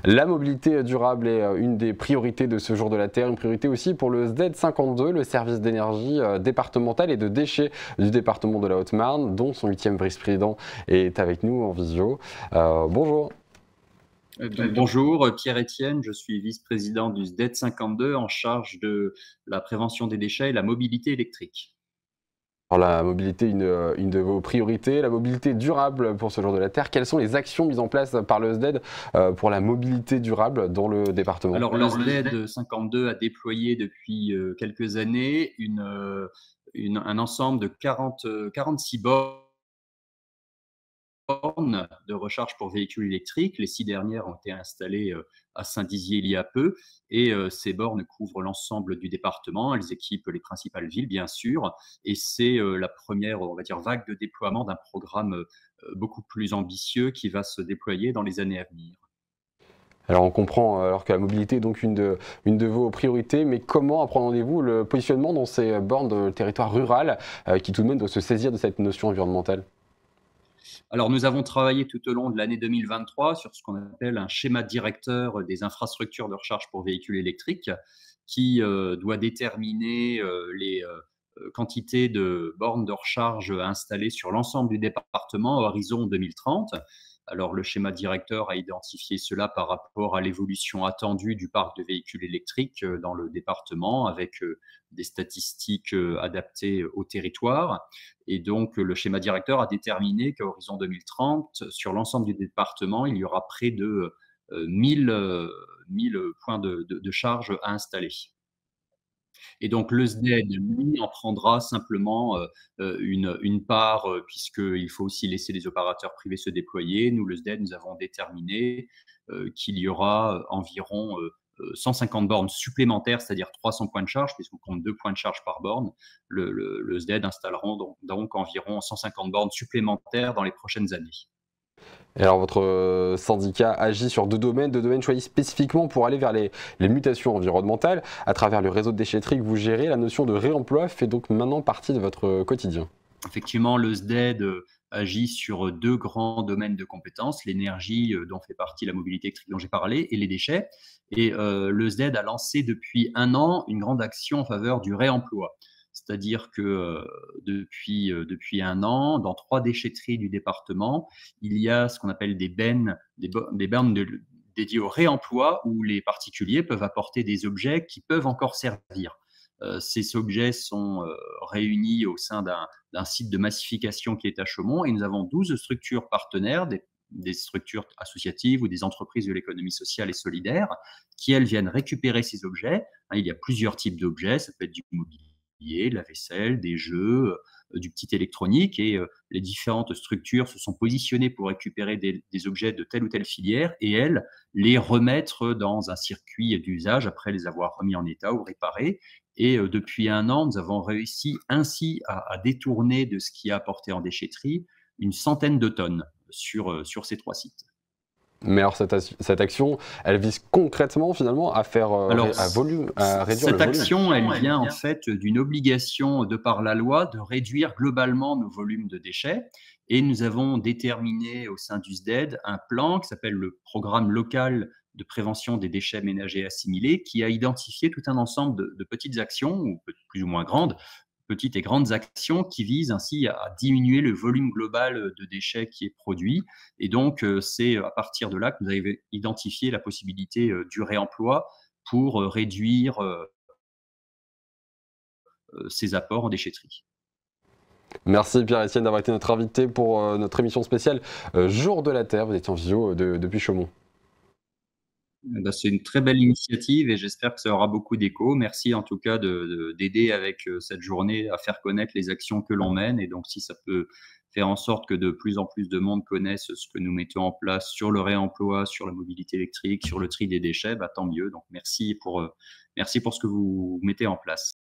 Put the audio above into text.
La mobilité durable est une des priorités de ce jour de la Terre, une priorité aussi pour le SDED 52, le service d'énergie départemental et de déchets du département de la Haute-Marne, dont son 8e vice-président est avec nous en visio. Bonjour. Donc, bonjour, Pierre-Étienne, je suis vice-président du SDED 52 en charge de la prévention des déchets et la mobilité électrique. Alors la mobilité, une de vos priorités, la mobilité durable pour ce jour de la Terre. Quelles sont les actions mises en place par le SDED pour la mobilité durable dans le département? Alors, le SDED 52 a déployé depuis quelques années un ensemble de 46 bornes de recharge pour véhicules électriques. Les 6 dernières ont été installées à Saint-Dizier il y a peu et ces bornes couvrent l'ensemble du département. Elles équipent les principales villes, bien sûr, et c'est la première, on va dire, vague de déploiement d'un programme beaucoup plus ambitieux qui va se déployer dans les années à venir. Alors on comprend alors que la mobilité est donc une de vos priorités, mais comment appréhendez-vous le positionnement dans ces bornes de territoire rural qui tout de même doit se saisir de cette notion environnementale? Alors, nous avons travaillé tout au long de l'année 2023 sur ce qu'on appelle un schéma directeur des infrastructures de recharge pour véhicules électriques qui doit déterminer les quantités de bornes de recharge installées sur l'ensemble du département à horizon 2030. Alors, le schéma directeur a identifié cela par rapport à l'évolution attendue du parc de véhicules électriques dans le département, avec des statistiques adaptées au territoire. Et donc, le schéma directeur a déterminé qu'à horizon 2030, sur l'ensemble du département, il y aura près de 1000 points de charge à installer. Et donc le SDED, lui, en prendra simplement une part, puisqu'il faut aussi laisser les opérateurs privés se déployer. Nous, le SDED, nous avons déterminé qu'il y aura environ 150 bornes supplémentaires, c'est-à-dire 300 points de charge, puisqu'on compte 2 points de charge par borne. Le SDED installeront donc environ 150 bornes supplémentaires dans les prochaines années. Et alors votre syndicat agit sur deux domaines choisis spécifiquement pour aller vers les mutations environnementales. À travers le réseau de déchetterie que vous gérez, la notion de réemploi fait donc maintenant partie de votre quotidien. Effectivement, le SDED agit sur 2 grands domaines de compétences, l'énergie dont fait partie la mobilité électrique dont j'ai parlé et les déchets. Et le SDED a lancé depuis 1 an une grande action en faveur du réemploi. C'est-à-dire que depuis 1 an, dans 3 déchetteries du département, il y a ce qu'on appelle des bennes, des bornes dédiées au réemploi où les particuliers peuvent apporter des objets qui peuvent encore servir. Ces objets sont réunis au sein d'un site de massification qui est à Chaumont et nous avons 12 structures partenaires, des structures associatives ou des entreprises de l'économie sociale et solidaire qui, elles, viennent récupérer ces objets. Il y a plusieurs types d'objets, ça peut être du mobilier, de la vaisselle, des jeux, du petit électronique et les différentes structures se sont positionnées pour récupérer des objets de telle ou telle filière et elles les remettre dans un circuit d'usage après les avoir remis en état ou réparés. Et depuis 1 an, nous avons réussi ainsi à détourner de ce qui est apporté en déchetterie une centaine de tonnes sur ces 3 sites. Mais alors cette action, elle vise concrètement finalement à faire Alors, à réduire le cette volume. action, elle vient en fait d'une obligation de par la loi de réduire globalement nos volumes de déchets. Et nous avons déterminé au sein du SDED un plan qui s'appelle le programme local de prévention des déchets ménagers assimilés, qui a identifié tout un ensemble de petites actions, ou plus ou moins grandes, petites et grandes actions qui visent ainsi à diminuer le volume global de déchets qui est produit. Et donc, c'est à partir de là que vous avez identifié la possibilité du réemploi pour réduire ces apports en déchetterie. Merci Pierre-Étienne d'avoir été notre invité pour notre émission spéciale Jour de la Terre. Vous étiez en visio depuis Chaumont. C'est une très belle initiative et j'espère que ça aura beaucoup d'écho. Merci en tout cas d'aider avec cette journée à faire connaître les actions que l'on mène. Et donc, si ça peut faire en sorte que de plus en plus de monde connaisse ce que nous mettons en place sur le réemploi, sur la mobilité électrique, sur le tri des déchets, bah, tant mieux. Donc, merci pour ce que vous mettez en place.